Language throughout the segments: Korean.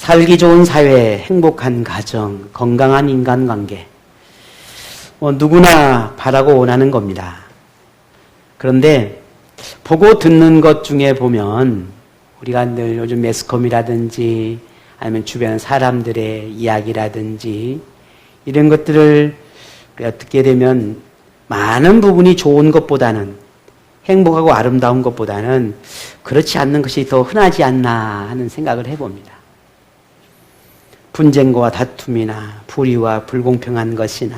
살기 좋은 사회, 행복한 가정, 건강한 인간관계, 누구나 바라고 원하는 겁니다. 그런데 보고 듣는 것 중에 보면 우리가 늘 요즘 매스컴이라든지 아니면 주변 사람들의 이야기라든지 이런 것들을 우리가 듣게 되면 많은 부분이 좋은 것보다는, 행복하고 아름다운 것보다는 그렇지 않는 것이 더 흔하지 않나 하는 생각을 해봅니다. 분쟁과 다툼이나 불의와 불공평한 것이나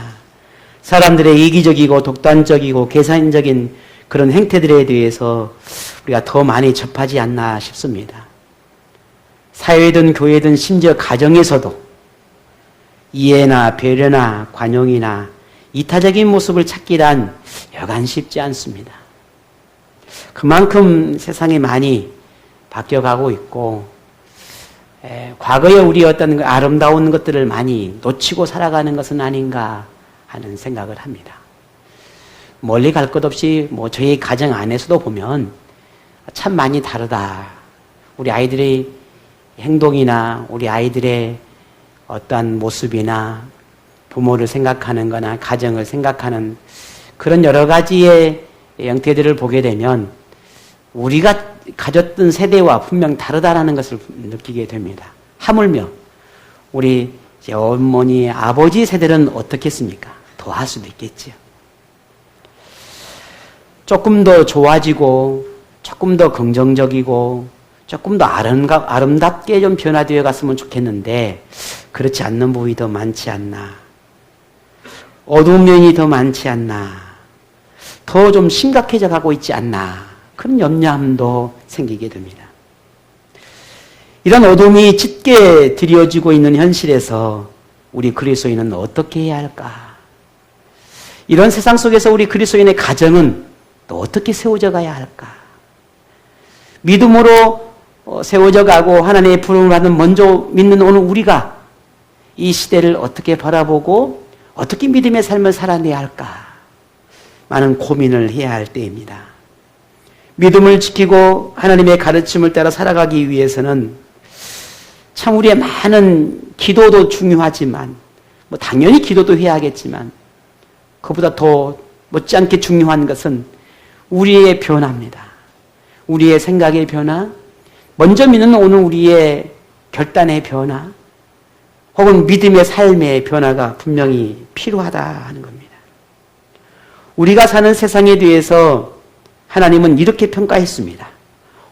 사람들의 이기적이고 독단적이고 계산적인 그런 행태들에 대해서 우리가 더 많이 접하지 않나 싶습니다. 사회든 교회든 심지어 가정에서도 이해나 배려나 관용이나 이타적인 모습을 찾기란 여간 쉽지 않습니다. 그만큼 세상이 많이 바뀌어가고 있고 과거에 우리 어떤 아름다운 것들을 많이 놓치고 살아가는 것은 아닌가 하는 생각을 합니다. 멀리 갈 것 없이 저희 가정 안에서도 보면 참 많이 다르다. 우리 아이들의 행동이나 우리 아이들의 어떠한 모습이나 부모를 생각하는 거나 가정을 생각하는 그런 여러 가지의 형태들을 보게 되면 우리가 가졌던 세대와 분명 다르다라는 것을 느끼게 됩니다. 하물며 우리 어머니, 아버지 세대는 어떻겠습니까? 더 할 수도 있겠지요. 조금 더 좋아지고 조금 더 긍정적이고 조금 더 아름답게 좀 변화되어 갔으면 좋겠는데 그렇지 않는 부분이 더 많지 않나. 어두운 면이 더 많지 않나. 더 좀 심각해져 가고 있지 않나. 그런 염려함도 생기게 됩니다. 이런 어둠이 짙게 드리워지고 있는 현실에서 우리 그리스도인은 어떻게 해야 할까? 이런 세상 속에서 우리 그리스도인의 가정은 또 어떻게 세워져 가야 할까? 믿음으로 세워져 가고 하나님의 부름을 받는 먼저 믿는 오늘 우리가 이 시대를 어떻게 바라보고 어떻게 믿음의 삶을 살아내야 할까? 많은 고민을 해야 할 때입니다. 믿음을 지키고 하나님의 가르침을 따라 살아가기 위해서는 참 우리의 많은 기도도 중요하지만 당연히 기도도 해야 하겠지만 그보다 더 못지않게 중요한 것은 우리의 변화입니다. 우리의 생각의 변화, 먼저 믿는 오늘 우리의 결단의 변화, 혹은 믿음의 삶의 변화가 분명히 필요하다 하는 겁니다. 우리가 사는 세상에 대해서 하나님은 이렇게 평가했습니다.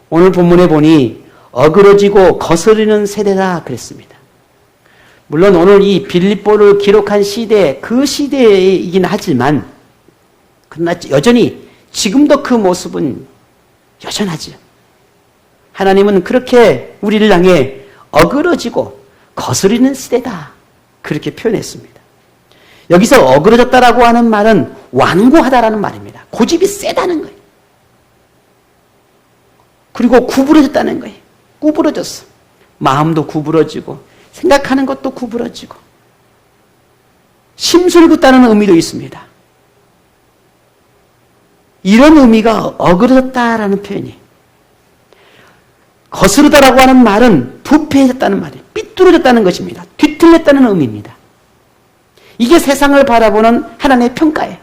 오늘 본문에 보니 어그러지고 거스르는 세대다 그랬습니다. 물론 오늘 이 빌립보를 기록한 시대, 그 시대이긴 하지만 그러나 여전히 지금도 그 모습은 여전하죠. 하나님은 그렇게 우리를 향해 어그러지고 거스르는 시대다 그렇게 표현했습니다. 여기서 어그러졌다라고 하는 말은 완고하다라는 말입니다. 고집이 세다는 거예요. 그리고 구부러졌다는 거예요. 구부러졌어. 마음도 구부러지고 생각하는 것도 구부러지고 심술궂다는 의미도 있습니다. 이런 의미가 어그러졌다라는 표현이에요. 거스르다라고 하는 말은 부패해졌다는 말이에요. 삐뚤어졌다는 것입니다. 뒤틀렸다는 의미입니다. 이게 세상을 바라보는 하나님의 평가예요.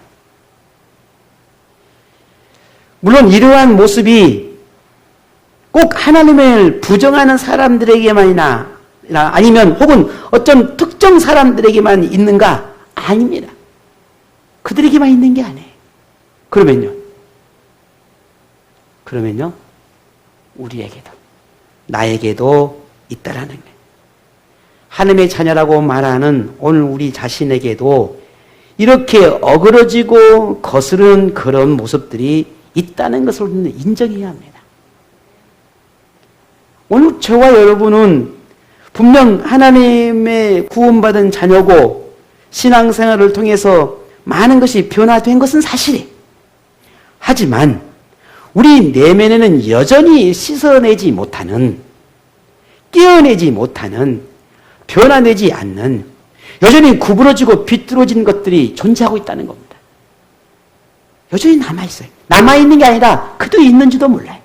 물론 이러한 모습이 꼭 하나님을 부정하는 사람들에게만이나 아니면 혹은 어떤 특정 사람들에게만 있는가? 아닙니다. 그들에게만 있는 게 아니에요. 그러면요 우리에게도 나에게도 있다라는 거예요. 하나님의 자녀라고 말하는 오늘 우리 자신에게도 이렇게 어그러지고 거스르는 그런 모습들이 있다는 것을 우리는 인정해야 합니다. 오늘 저와 여러분은 분명 하나님의 구원받은 자녀고 신앙생활을 통해서 많은 것이 변화된 것은 사실이에요. 하지만 우리 내면에는 여전히 씻어내지 못하는, 깨어내지 못하는, 변화되지 않는, 여전히 구부러지고 비뚤어진 것들이 존재하고 있다는 겁니다. 여전히 남아있어요. 남아있는 게 아니라 그도 있는지도 몰라요.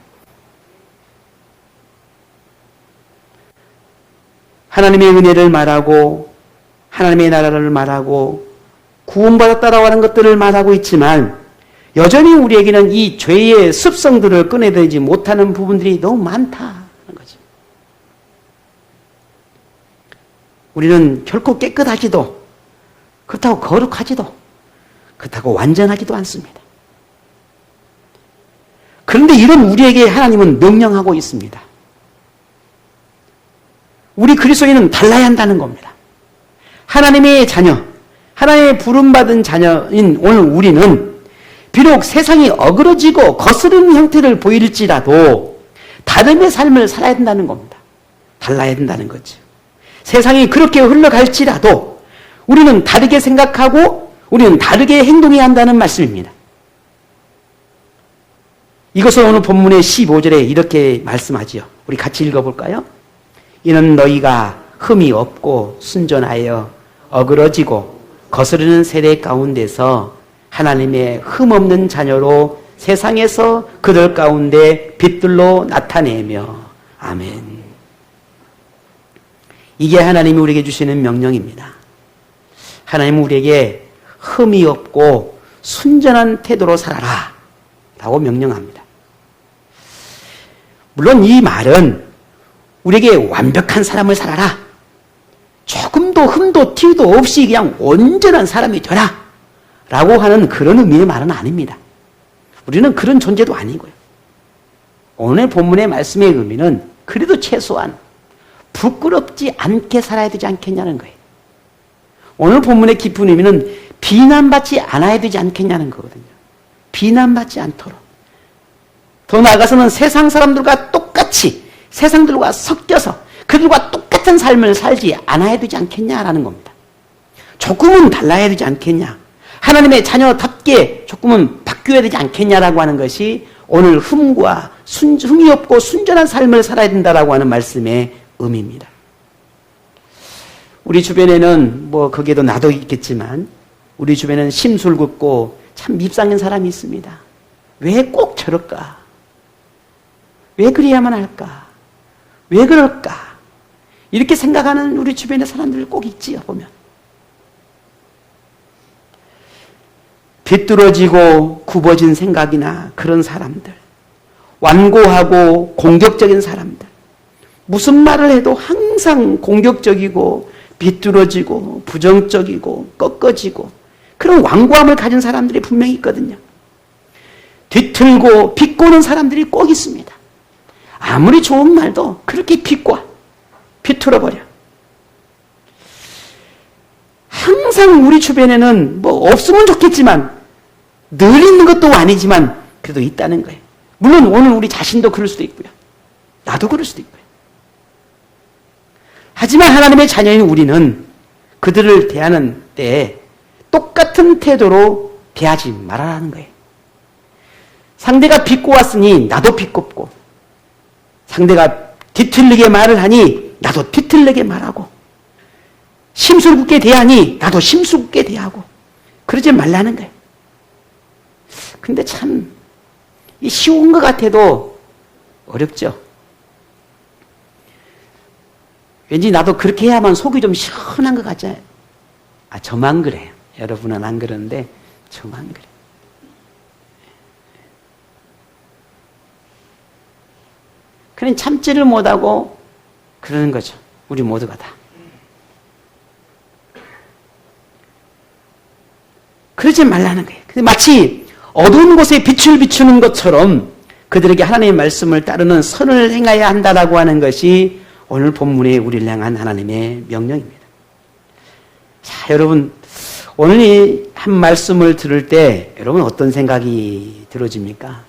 하나님의 은혜를 말하고 하나님의 나라를 말하고 구원받았다라고 하는 것들을 말하고 있지만 여전히 우리에게는 이 죄의 습성들을 꺼내들지 못하는 부분들이 너무 많다는 거죠. 우리는 결코 깨끗하지도 그렇다고 거룩하지도 그렇다고 완전하지도 않습니다. 그런데 이런 우리에게 하나님은 명령하고 있습니다. 우리 그리스도인은 달라야 한다는 겁니다. 하나님의 자녀, 하나님의 부름받은 자녀인 오늘 우리는 비록 세상이 어그러지고 거스르는 형태를 보일지라도 다름의 삶을 살아야 된다는 겁니다. 달라야 된다는 거죠. 세상이 그렇게 흘러갈지라도 우리는 다르게 생각하고 우리는 다르게 행동해야 한다는 말씀입니다. 이것을 오늘 본문의 15절에 이렇게 말씀하지요. 우리 같이 읽어볼까요? 이는 너희가 흠이 없고 순전하여 어그러지고 거스르는 세대 가운데서 하나님의 흠없는 자녀로 세상에서 그들 가운데 빛들로 나타내며 아멘. 이게 하나님이 우리에게 주시는 명령입니다. 하나님은 우리에게 흠이 없고 순전한 태도로 살아라 라고 명령합니다. 물론 이 말은 우리에게 완벽한 사람을 살아라, 조금도 흠도 티도 없이 그냥 온전한 사람이 되라 라고 하는 그런 의미의 말은 아닙니다. 우리는 그런 존재도 아니고요. 오늘 본문의 말씀의 의미는 그래도 최소한 부끄럽지 않게 살아야 되지 않겠냐는 거예요. 오늘 본문의 깊은 의미는 비난받지 않아야 되지 않겠냐는 거거든요. 비난받지 않도록. 더 나아가서는 세상 사람들과 똑같이 세상들과 섞여서 그들과 똑같은 삶을 살지 않아야 되지 않겠냐라는 겁니다. 조금은 달라야 되지 않겠냐. 하나님의 자녀답게 조금은 바뀌어야 되지 않겠냐라고 하는 것이 오늘 흠이 없고 순전한 삶을 살아야 된다라고 하는 말씀의 의미입니다. 우리 주변에는 거기에도 나도 있겠지만 우리 주변에는 심술궂고 참 밉상인 사람이 있습니다. 왜 꼭 저럴까? 왜 그래야만 할까? 왜 그럴까? 이렇게 생각하는 우리 주변의 사람들 꼭 있지요, 보면. 비뚤어지고 굽어진 생각이나 그런 사람들, 완고하고 공격적인 사람들, 무슨 말을 해도 항상 공격적이고 비뚤어지고 부정적이고 꺾어지고 그런 완고함을 가진 사람들이 분명히 있거든요. 뒤틀고 비꼬는 사람들이 꼭 있습니다. 아무리 좋은 말도 그렇게 비틀어버려. 항상 우리 주변에는 없으면 좋겠지만 늘 있는 것도 아니지만 그래도 있다는 거예요. 물론 오늘 우리 자신도 그럴 수도 있고요. 나도 그럴 수도 있고요. 하지만 하나님의 자녀인 우리는 그들을 대하는 때에 똑같은 태도로 대하지 말아라는 거예요. 상대가 비꼬았으니 나도 비꼽고, 상대가 뒤틀리게 말을 하니 나도 뒤틀리게 말하고, 심술궂게 대하니 나도 심술궂게 대하고, 그러지 말라는 거예요. 근데 참 쉬운 것 같아도 어렵죠. 왠지 나도 그렇게 해야만 속이 좀 시원한 것 같잖아요. 저만 그래요. 여러분은 안 그러는데 저만 그래요. 그냥 참지를 못하고 그러는 거죠. 우리 모두가 다. 그러지 말라는 거예요. 근데 마치 어두운 곳에 빛을 비추는 것처럼 그들에게 하나님의 말씀을 따르는 선을 행해야 한다라고 하는 것이 오늘 본문에 우리를 향한 하나님의 명령입니다. 자, 여러분, 오늘 이 한 말씀을 들을 때 여러분 어떤 생각이 들어집니까?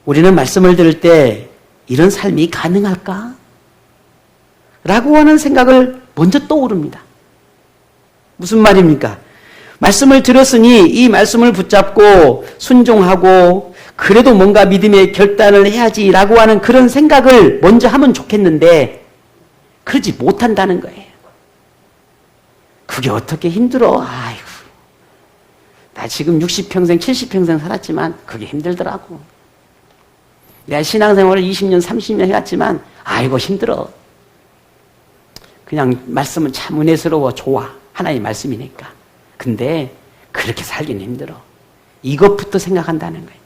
우리는 말씀을 들을 때 이런 삶이 가능할까? 라고 하는 생각을 먼저 떠오릅니다. 무슨 말입니까? 말씀을 들었으니 이 말씀을 붙잡고 순종하고 그래도 뭔가 믿음의 결단을 해야지라고 하는 그런 생각을 먼저 하면 좋겠는데 그러지 못한다는 거예요. 그게 어떻게 힘들어? 아이고, 나 지금 60평생, 70평생 살았지만 그게 힘들더라고. 내가 신앙생활을 20년, 30년 해왔지만 아이고 힘들어. 그냥 말씀은 참 은혜스러워, 좋아. 하나님 말씀이니까. 근데 그렇게 살기는 힘들어. 이것부터 생각한다는 거예요.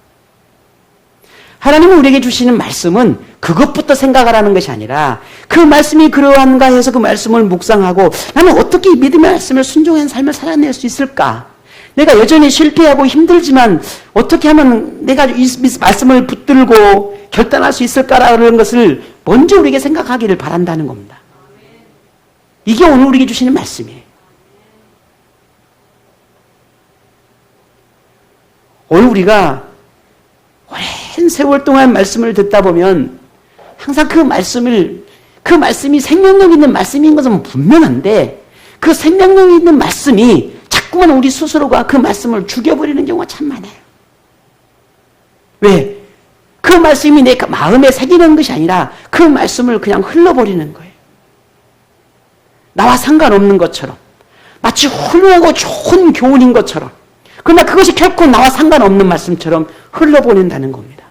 하나님은 우리에게 주시는 말씀은 그것부터 생각하라는 것이 아니라 그 말씀이 그러한가 해서 그 말씀을 묵상하고 나는 어떻게 믿음의 말씀을 순종한 삶을 살아낼 수 있을까? 내가 여전히 실패하고 힘들지만 어떻게 하면 내가 이 말씀을 붙들고 결단할 수 있을까라는 것을 먼저 우리에게 생각하기를 바란다는 겁니다. 이게 오늘 우리에게 주시는 말씀이에요. 오늘 우리가 오랜 세월 동안 말씀을 듣다 보면 항상 그 말씀이 생명력 있는 말씀인 것은 분명한데 그 생명력 있는 말씀이 자꾸만 우리 스스로가 그 말씀을 죽여버리는 경우가 참 많아요. 왜? 그 말씀이 내 마음에 새기는 것이 아니라 그 말씀을 그냥 흘러버리는 거예요. 나와 상관없는 것처럼 마치 훌륭하고 좋은 교훈인 것처럼 그러나 그것이 결코 나와 상관없는 말씀처럼 흘러보낸다는 겁니다.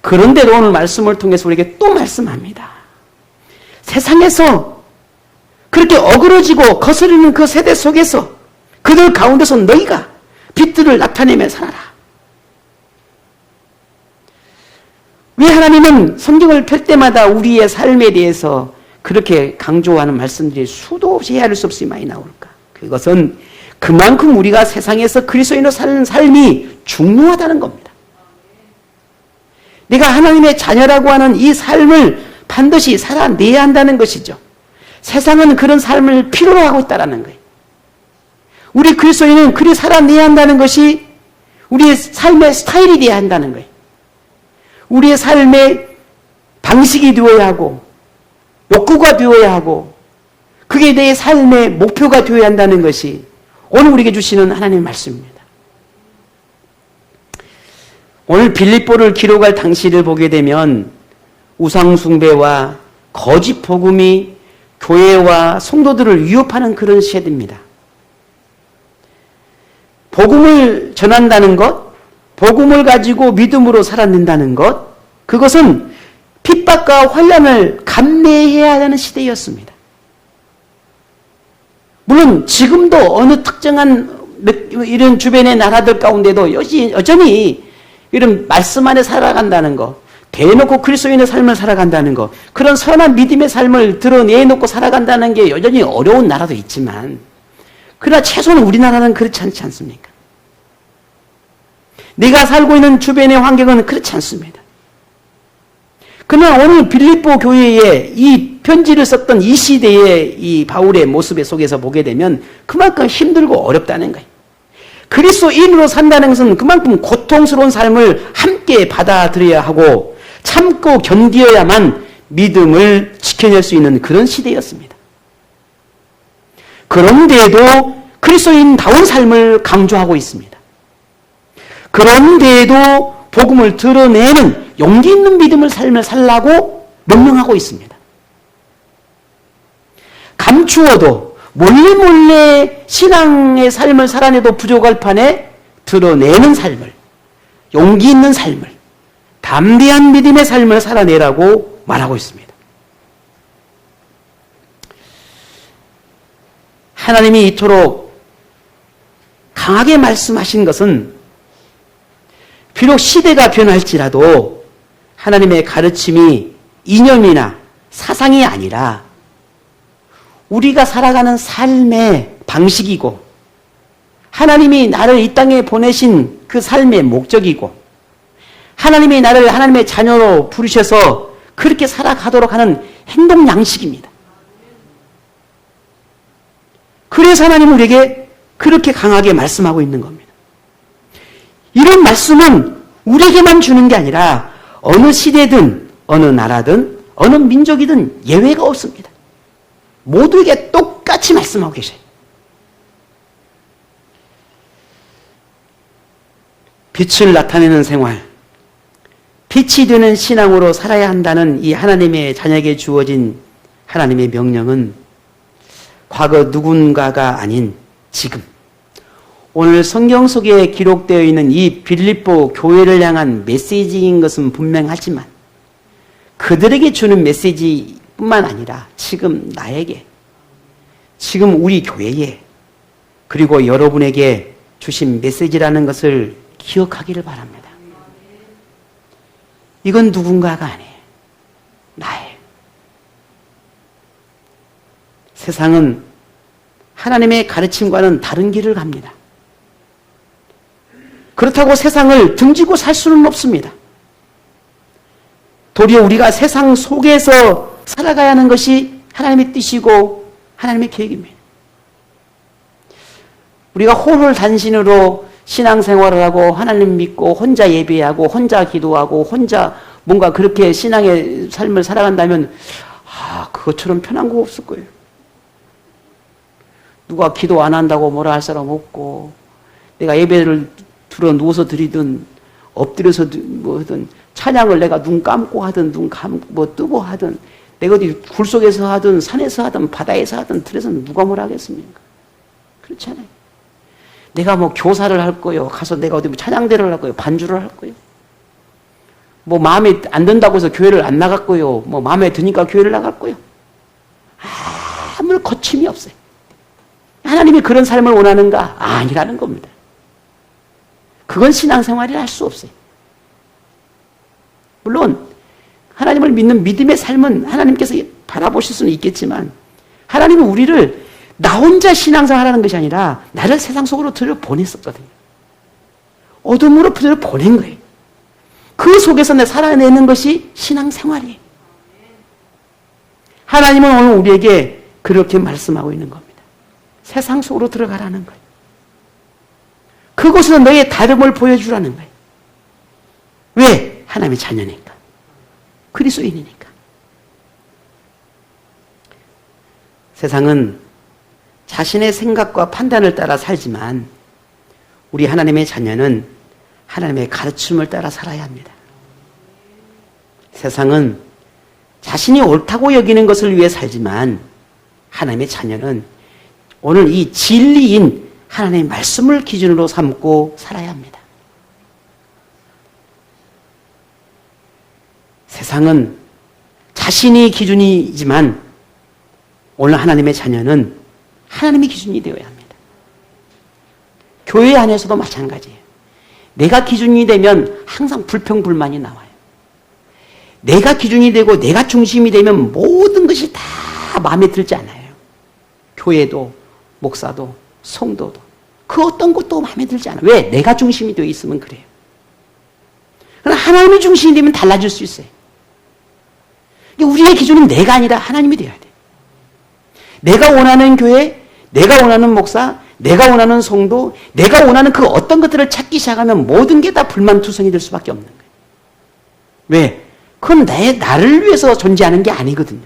그런데도 오늘 말씀을 통해서 우리에게 또 말씀합니다. 세상에서 그렇게 어그러지고 거스르는 그 세대 속에서 그들 가운데서 너희가 빛들을 나타내며 살아라. 왜 하나님은 성경을 펼 때마다 우리의 삶에 대해서 그렇게 강조하는 말씀들이 수도 없이 헤아릴 수 없이 많이 나올까? 그것은 그만큼 우리가 세상에서 그리스도인으로 사는 삶이 중요하다는 겁니다. 내가 하나님의 자녀라고 하는 이 삶을 반드시 살아내야 한다는 것이죠. 세상은 그런 삶을 필요로 하고 있다는 거예요. 우리 그리스도인은 그리 살아내야 한다는 것이 우리의 삶의 스타일이 되어야 한다는 거예요. 우리의 삶의 방식이 되어야 하고 욕구가 되어야 하고 그게 내 삶의 목표가 되어야 한다는 것이 오늘 우리에게 주시는 하나님의 말씀입니다. 오늘 빌립보를 기록할 당시를 보게 되면 우상숭배와 거짓 복음이 교회와 성도들을 위협하는 그런 시대입니다. 복음을 전한다는 것, 복음을 가지고 믿음으로 살아낸다는 것, 그것은 핍박과 환난을 감내해야 하는 시대였습니다. 물론 지금도 어느 특정한 이런 주변의 나라들 가운데도 여전히 이런 말씀 안에 살아간다는 것, 대놓고 그리스도인의 삶을 살아간다는 것, 그런 선한 믿음의 삶을 드러내놓고 살아간다는 게 여전히 어려운 나라도 있지만 그러나 최소한 우리나라는 그렇지 않지 않습니까? 내가 살고 있는 주변의 환경은 그렇지 않습니다. 그러나 오늘 빌립보 교회에 이 편지를 썼던 이 시대의 이 바울의 모습 속에서 보게 되면 그만큼 힘들고 어렵다는 거예요. 그리스도인으로 산다는 것은 그만큼 고통스러운 삶을 함께 받아들여야 하고 참고 견디어야만 믿음을 지켜낼 수 있는 그런 시대였습니다. 그런데도 그리스도인다운 삶을 강조하고 있습니다. 그런데도 복음을 드러내는 용기 있는 믿음을 삶을 살라고 명령하고 있습니다. 감추어도 몰래 신앙의 삶을 살아내도 부족할 판에 드러내는 삶을, 용기 있는 삶을, 담대한 믿음의 삶을 살아내라고 말하고 있습니다. 하나님이 이토록 강하게 말씀하신 것은 비록 시대가 변할지라도 하나님의 가르침이 이념이나 사상이 아니라 우리가 살아가는 삶의 방식이고 하나님이 나를 이 땅에 보내신 그 삶의 목적이고 하나님이 나를 하나님의 자녀로 부르셔서 그렇게 살아가도록 하는 행동 양식입니다. 그래서 하나님은 우리에게 그렇게 강하게 말씀하고 있는 겁니다. 이런 말씀은 우리에게만 주는 게 아니라 어느 시대든 어느 나라든 어느 민족이든 예외가 없습니다. 모두에게 똑같이 말씀하고 계셔요. 빛을 나타내는 생활, 빛이 되는 신앙으로 살아야 한다는 이 하나님의 자녀에게 주어진 하나님의 명령은 과거 누군가가 아닌 지금 오늘 성경 속에 기록되어 있는 이 빌립보 교회를 향한 메시지인 것은 분명하지만 그들에게 주는 메시지 뿐만 아니라 지금 나에게, 지금 우리 교회에, 그리고 여러분에게 주신 메시지라는 것을 기억하기를 바랍니다. 이건 누군가가 아니에요. 나예요. 세상은 하나님의 가르침과는 다른 길을 갑니다. 그렇다고 세상을 등지고 살 수는 없습니다. 도리어 우리가 세상 속에서 살아가야 하는 것이 하나님의 뜻이고 하나님의 계획입니다. 우리가 홀홀단신으로 신앙생활을 하고 하나님 믿고 혼자 예배하고 혼자 기도하고 혼자 뭔가 그렇게 신앙의 삶을 살아간다면 그것처럼 편한 거 없을 거예요. 누가 기도 안 한다고 뭐라 할 사람 없고, 내가 예배를 들어 누워서 드리든 엎드려서 뭐든 찬양을 내가 눈 감고 하든 눈 감고 뜨고 하든 내가 어디 굴 속에서 하든 산에서 하든 바다에서 하든 들에서 누가 뭐라 하겠습니까? 그렇지 않아요. 내가 뭐 교사를 할 거요, 가서 내가 어디 찬양대를 할 거요, 반주를 할 거요, 뭐 마음에 안 든다고 해서 교회를 안 나갈 거요, 뭐 마음에 드니까 교회를 나갈 거요. 아무 거침이 없어요. 하나님이 그런 삶을 원하는가? 아니라는 겁니다. 그건 신앙생활이라 할 수 없어요. 물론 하나님을 믿는 믿음의 삶은 하나님께서 바라보실 수는 있겠지만, 하나님은 우리를 나 혼자 신앙생활하는 것이 아니라 나를 세상 속으로 들여보냈었거든요. 어둠으로 들여보낸 거예요. 그 속에서 내 살아내는 것이 신앙생활이에요. 하나님은 오늘 우리에게 그렇게 말씀하고 있는 겁니다. 세상 속으로 들어가라는 거예요. 그곳에서 너의 다름을 보여주라는 거예요. 왜? 하나님의 자녀니까. 그리스도인이니까. 세상은 자신의 생각과 판단을 따라 살지만 우리 하나님의 자녀는 하나님의 가르침을 따라 살아야 합니다. 세상은 자신이 옳다고 여기는 것을 위해 살지만 하나님의 자녀는 오늘 이 진리인 하나님의 말씀을 기준으로 삼고 살아야 합니다. 세상은 자신이 기준이지만 오늘 하나님의 자녀는 하나님의 기준이 되어야 합니다. 교회 안에서도 마찬가지예요. 내가 기준이 되면 항상 불평불만이 나와요. 내가 기준이 되고 내가 중심이 되면 모든 것이 다 마음에 들지 않아요. 교회도, 목사도, 성도도. 그 어떤 것도 마음에 들지 않아요. 왜? 내가 중심이 되어 있으면 그래요. 그러나 하나님의 중심이 되면 달라질 수 있어요. 우리의 기준은 내가 아니라 하나님이 되어야 돼요. 내가 원하는 교회, 내가 원하는 목사, 내가 원하는 성도, 내가 원하는 그 어떤 것들을 찾기 시작하면 모든 게 다 불만투성이 될 수밖에 없는 거예요. 왜? 그건 나를 위해서 존재하는 게 아니거든요.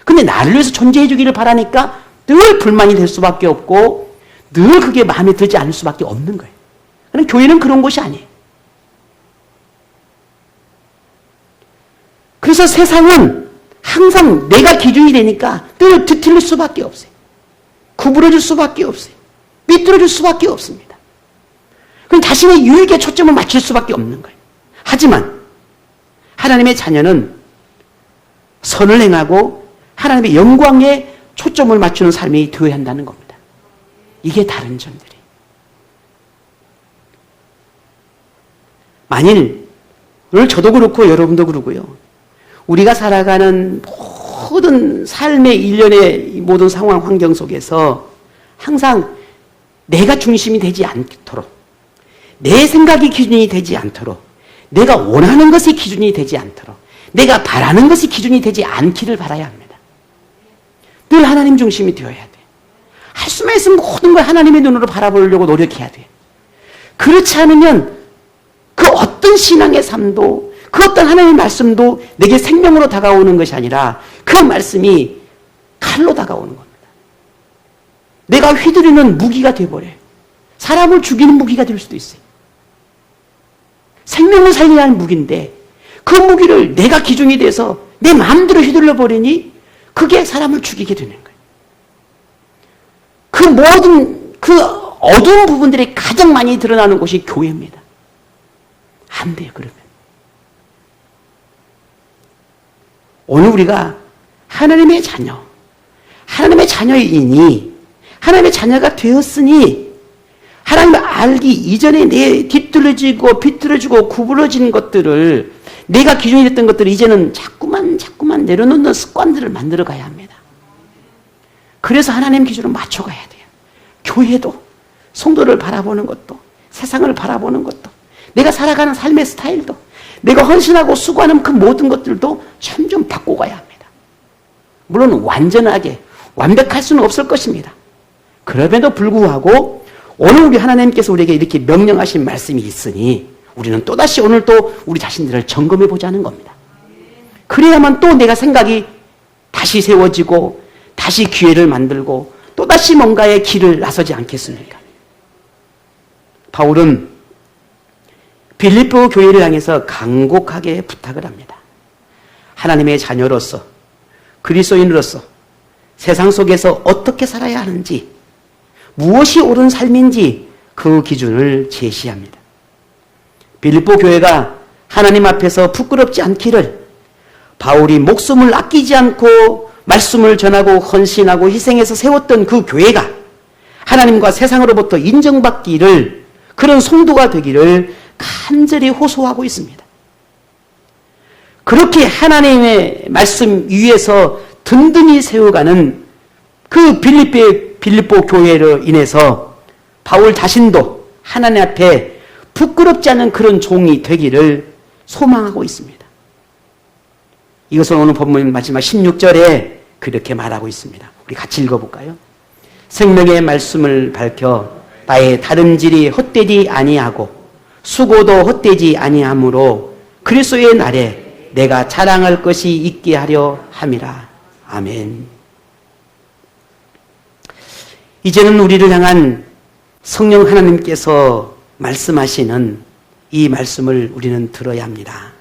근데 나를 위해서 존재해 주기를 바라니까 늘 불만이 될 수밖에 없고 늘 그게 마음에 들지 않을 수밖에 없는 거예요. 그럼 교회는 그런 곳이 아니에요. 그래서 세상은 항상 내가 기준이 되니까 늘 뒤틀릴 수밖에 없어요. 구부러질 수밖에 없어요. 삐뚤어질 수밖에 없습니다. 그럼 자신의 유익에 초점을 맞출 수밖에 없는 거예요. 하지만 하나님의 자녀는 선을 행하고 하나님의 영광에 초점을 맞추는 삶이 되어야 한다는 겁니다. 이게 다른 점들이에요. 만일 오늘 저도 그렇고 여러분도 그러고요. 우리가 살아가는 모든 삶의 일련의 모든 상황 환경 속에서 항상 내가 중심이 되지 않도록, 내 생각이 기준이 되지 않도록, 내가 원하는 것이 기준이 되지 않도록, 내가 바라는 것이 기준이 되지 않기를 바라야 합니다. 늘 하나님 중심이 되어야 돼. 할 수만 있으면 모든 걸 하나님의 눈으로 바라보려고 노력해야 돼. 그렇지 않으면 그 어떤 신앙의 삶도, 그 어떤 하나님의 말씀도 내게 생명으로 다가오는 것이 아니라 그 말씀이 칼로 다가오는 겁니다. 내가 휘두르는 무기가 되어버려요. 사람을 죽이는 무기가 될 수도 있어요. 생명을 살리려 하는 무기인데 그 무기를 내가 기준이 돼서 내 마음대로 휘둘러 버리니 그게 사람을 죽이게 되는 거예요. 그 모든 그 어두운 부분들이 가장 많이 드러나는 곳이 교회입니다. 안 돼요, 그러면. 오늘 우리가 하나님의 자녀, 하나님의 자녀이니, 하나님의 자녀가 되었으니, 하나님을 알기 이전에 내 뒤틀어지고 비틀어지고 구부러진 것들을, 내가 기존에 했던 것들을 이제는 자꾸만 내려놓는 습관들을 만들어 가야 합니다. 그래서 하나님 기준을 맞춰가야 돼요. 교회도, 성도를 바라보는 것도, 세상을 바라보는 것도, 내가 살아가는 삶의 스타일도, 내가 헌신하고 수고하는 그 모든 것들도 점점 바꿔가야 합니다. 물론 완전하게 완벽할 수는 없을 것입니다. 그럼에도 불구하고 오늘 우리 하나님께서 우리에게 이렇게 명령하신 말씀이 있으니 우리는 또다시 오늘 또 우리 자신들을 점검해 보자는 겁니다. 그래야만 또 내가 생각이 다시 세워지고 다시 기회를 만들고 또다시 뭔가의 길을 나서지 않겠습니까? 바울은 빌립보 교회를 향해서 간곡하게 부탁을 합니다. 하나님의 자녀로서, 그리스도인으로서 세상 속에서 어떻게 살아야 하는지, 무엇이 옳은 삶인지 그 기준을 제시합니다. 빌립보 교회가 하나님 앞에서 부끄럽지 않기를, 바울이 목숨을 아끼지 않고 말씀을 전하고 헌신하고 희생해서 세웠던 그 교회가 하나님과 세상으로부터 인정받기를, 그런 성도가 되기를 간절히 호소하고 있습니다. 그렇게 하나님의 말씀 위에서 든든히 세워가는 그 빌립보 교회로 인해서 바울 자신도 하나님 앞에 부끄럽지 않은 그런 종이 되기를 소망하고 있습니다. 이것은 오늘 본문 마지막 16절에 그렇게 말하고 있습니다. 우리 같이 읽어볼까요? 생명의 말씀을 밝혀 나의 다름질이 헛되지 아니하고 수고도 헛되지 아니하므로 그리스도의 날에 내가 자랑할 것이 있게 하려 함이라. 아멘. 이제는 우리를 향한 성령 하나님께서 말씀하시는 이 말씀을 우리는 들어야 합니다.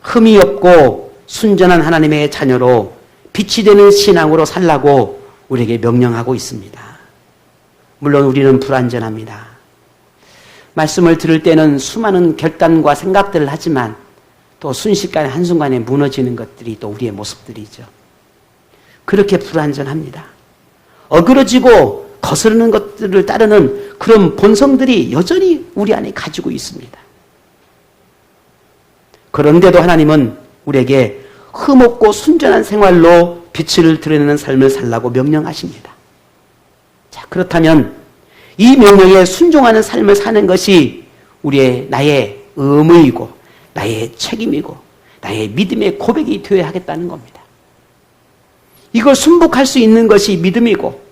흠이 없고 순전한 하나님의 자녀로 빛이 되는 신앙으로 살라고 우리에게 명령하고 있습니다. 물론 우리는 불완전합니다. 말씀을 들을 때는 수많은 결단과 생각들을 하지만 또 순식간에 한순간에 무너지는 것들이 또 우리의 모습들이죠. 그렇게 불완전합니다. 어그러지고 거스르는 것들을 따르는 그런 본성들이 여전히 우리 안에 가지고 있습니다. 그런데도 하나님은 우리에게 흠없고 순전한 생활로 빛을 드러내는 삶을 살라고 명령하십니다. 자, 그렇다면 이 명령에 순종하는 삶을 사는 것이 나의 의무이고 나의 책임이고 나의 믿음의 고백이 되어야 하겠다는 겁니다. 이걸 순복할 수 있는 것이 믿음이고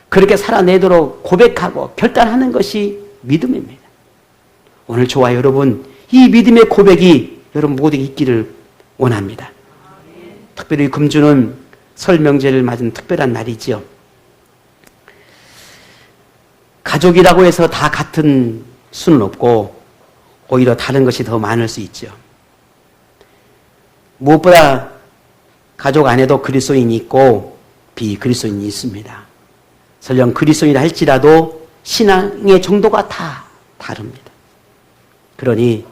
그렇게 살아내도록 고백하고 결단하는 것이 믿음입니다. 오늘 저와 여러분, 이 믿음의 고백이 여러분 모두에게 있기를 원합니다. 특별히 금주는 설 명제를 맞은 특별한 날이지요. 가족이라고 해서 다 같은 수는 없고 오히려 다른 것이 더 많을 수 있죠. 무엇보다 가족 안에도 그리스도인이 있고 비그리스도인이 있습니다. 설령 그리스도인이라 할지라도 신앙의 정도가 다 다릅니다. 그러니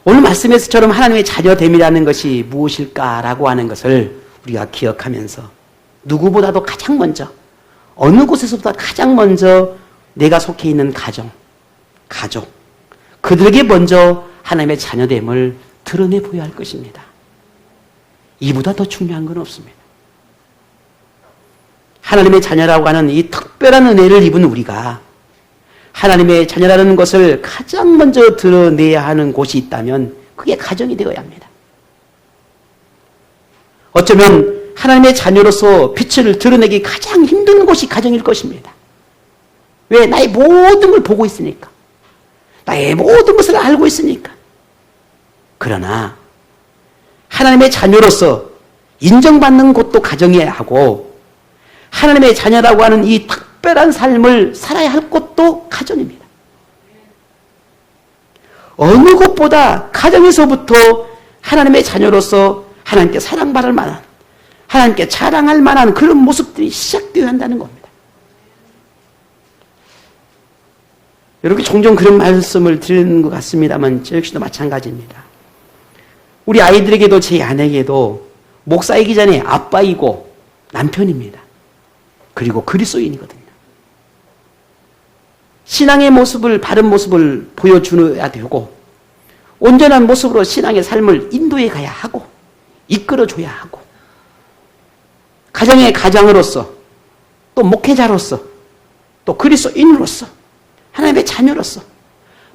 오늘 말씀에서처럼 하나님의 자녀됨이라는 것이 무엇일까라고 하는 것을 우리가 기억하면서 누구보다도 가장 먼저, 어느 곳에서보다 가장 먼저 내가 속해 있는 가족, 그들에게 먼저 하나님의 자녀됨을 드러내 보여야 할 것입니다. 이보다 더 중요한 건 없습니다. 하나님의 자녀라고 하는 이 특별한 은혜를 입은 우리가 하나님의 자녀라는 것을 가장 먼저 드러내야 하는 곳이 있다면 그게 가정이 되어야 합니다. 어쩌면 하나님의 자녀로서 빛을 드러내기 가장 힘든 곳이 가정일 것입니다. 왜? 나의 모든 걸 보고 있으니까. 나의 모든 것을 알고 있으니까. 그러나 하나님의 자녀로서 인정받는 곳도 가정이어야 하고 하나님의 자녀라고 하는 이 특별한 삶을 살아야 할 곳도 가정입니다. 어느 곳보다 가정에서부터 하나님의 자녀로서 하나님께 사랑받을 만한, 하나님께 자랑할 만한 그런 모습들이 시작되어야 한다는 겁니다. 여러분 종종 그런 말씀을 드리는 것 같습니다만 저 역시도 마찬가지입니다. 우리 아이들에게도 제 아내에게도 목사이기 전에 아빠이고 남편입니다. 그리고 그리스도인이거든요. 신앙의 모습을, 바른 모습을 보여줘야 되고 온전한 모습으로 신앙의 삶을 인도해 가야 하고 이끌어줘야 하고 가정의 가장으로서 또 목회자로서 또 그리스도인으로서 하나님의 자녀로서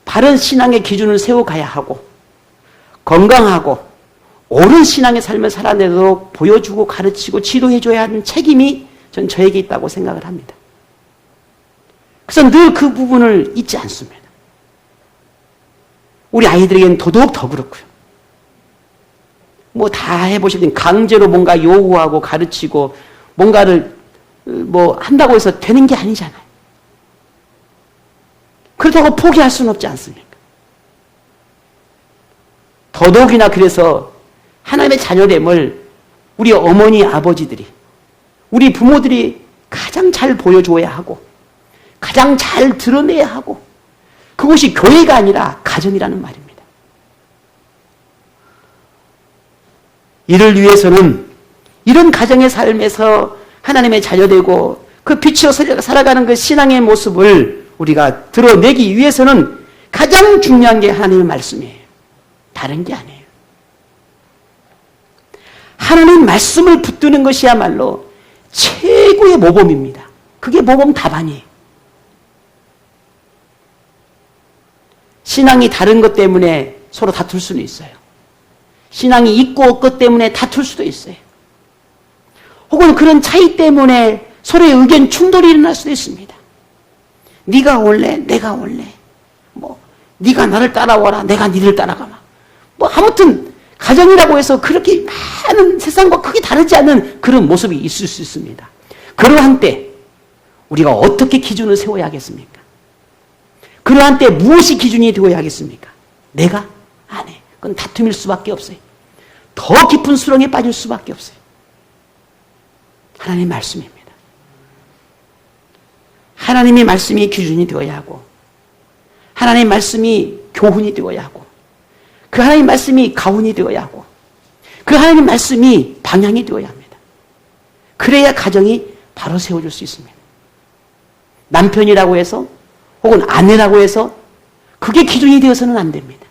바른 신앙의 기준을 세워가야 하고 건강하고 옳은 신앙의 삶을 살아내도록 보여주고 가르치고 지도해줘야 하는 책임이 전 저에게 있다고 생각을 합니다. 그래서 늘 그 부분을 잊지 않습니다. 우리 아이들에게는 더더욱 더 그렇고요. 뭐 다 해보시든 강제로 뭔가 요구하고 가르치고 뭔가를 뭐 한다고 해서 되는 게 아니잖아요. 그렇다고 포기할 수는 없지 않습니까? 더더욱이나 그래서 하나님의 자녀됨을 우리 어머니, 아버지들이, 우리 부모들이 가장 잘 보여줘야 하고 가장 잘 드러내야 하고 그것이 교회가 아니라 가정이라는 말입니다. 이를 위해서는 이런 가정의 삶에서 하나님의 자녀되고 그 빛으로 살아가는 그 신앙의 모습을 우리가 드러내기 위해서는 가장 중요한 게 하나님의 말씀이에요. 다른 게 아니에요. 하나님 말씀을 붙드는 것이야말로 최고의 모범입니다. 그게 모범 답안이에요. 신앙이 다른 것 때문에 서로 다툴 수는 있어요. 신앙이 있고 없고 때문에 다툴 수도 있어요. 혹은 그런 차이 때문에 서로의 의견 충돌이 일어날 수도 있습니다. 네가 올래? 내가 올래? 뭐 네가 나를 따라와라. 내가 네를 따라가마. 뭐 아무튼 가정이라고 해서 그렇게 많은 세상과 크게 다르지 않은 그런 모습이 있을 수 있습니다. 그러한 때 우리가 어떻게 기준을 세워야 하겠습니까? 그러한 때 무엇이 기준이 되어야 하겠습니까? 내가? 안 해. 그건 다툼일 수밖에 없어요. 더 깊은 수렁에 빠질 수밖에 없어요. 하나님의 말씀입니다. 하나님의 말씀이 기준이 되어야 하고 하나님의 말씀이 교훈이 되어야 하고 그 하나님의 말씀이 가훈이 되어야 하고 그 하나님의 말씀이 방향이 되어야 합니다. 그래야 가정이 바로 세워질 수 있습니다. 남편이라고 해서 혹은 아내라고 해서 그게 기준이 되어서는 안 됩니다.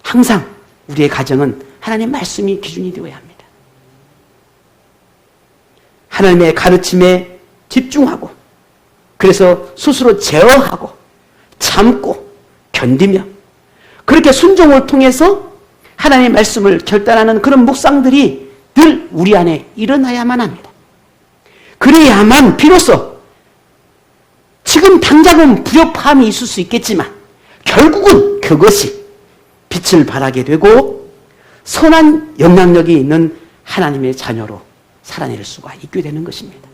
항상 우리의 가정은 하나님의 말씀이 기준이 되어야 합니다. 하나님의 가르침에 집중하고 그래서 스스로 제어하고 참고 견디며 그렇게 순종을 통해서 하나님의 말씀을 결단하는 그런 묵상들이 늘 우리 안에 일어나야만 합니다. 그래야만 비로소 지금 당장은 불협화음이 있을 수 있겠지만 결국은 그것이 빛을 발하게 되고 선한 영향력이 있는 하나님의 자녀로 살아낼 수가 있게 되는 것입니다.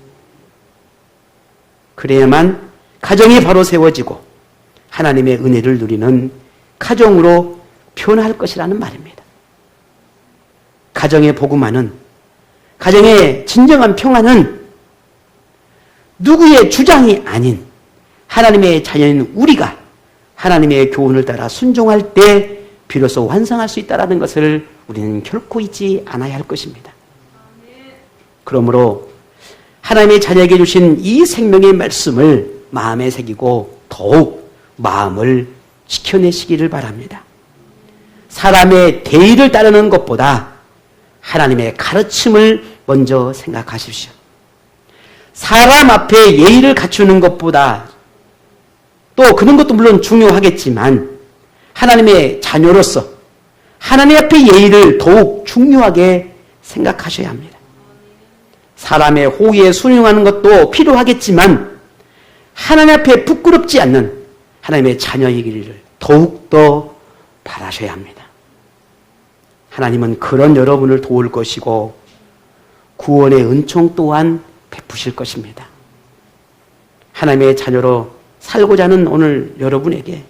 그래야만 가정이 바로 세워지고 하나님의 은혜를 누리는 가정으로 표현할 것이라는 말입니다. 가정의 복음화는, 가정의 진정한 평화는 누구의 주장이 아닌 하나님의 자녀인 우리가 하나님의 교훈을 따라 순종할 때 비로소 완성할 수 있다는 것을 우리는 결코 잊지 않아야 할 것입니다. 그러므로 하나님의 자녀에게 주신 이 생명의 말씀을 마음에 새기고 더욱 마음을 지켜내시기를 바랍니다. 사람의 대의를 따르는 것보다 하나님의 가르침을 먼저 생각하십시오. 사람 앞에 예의를 갖추는 것보다 또 그런 것도 물론 중요하겠지만 하나님의 자녀로서 하나님 앞에 예의를 더욱 중요하게 생각하셔야 합니다. 사람의 호의에 순응하는 것도 필요하겠지만 하나님 앞에 부끄럽지 않는 하나님의 자녀이기를 더욱더 바라셔야 합니다. 하나님은 그런 여러분을 도울 것이고 구원의 은총 또한 베푸실 것입니다. 하나님의 자녀로 살고자 하는 오늘 여러분에게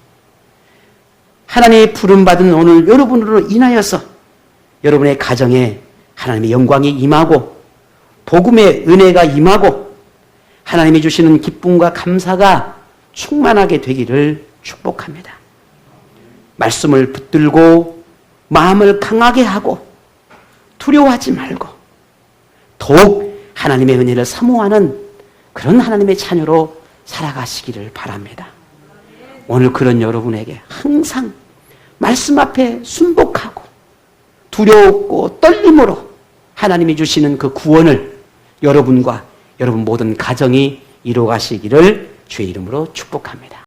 하나님의 부름받은 오늘 여러분으로 인하여서 여러분의 가정에 하나님의 영광이 임하고 복음의 은혜가 임하고 하나님이 주시는 기쁨과 감사가 충만하게 되기를 축복합니다. 말씀을 붙들고 마음을 강하게 하고 두려워하지 말고 더욱 하나님의 은혜를 사모하는 그런 하나님의 자녀로 살아가시기를 바랍니다. 오늘 그런 여러분에게 항상 말씀 앞에 순복하고 두렵고 떨림으로 하나님이 주시는 그 구원을 여러분과 여러분 모든 가정이 이루어가시기를 주의 이름으로 축복합니다.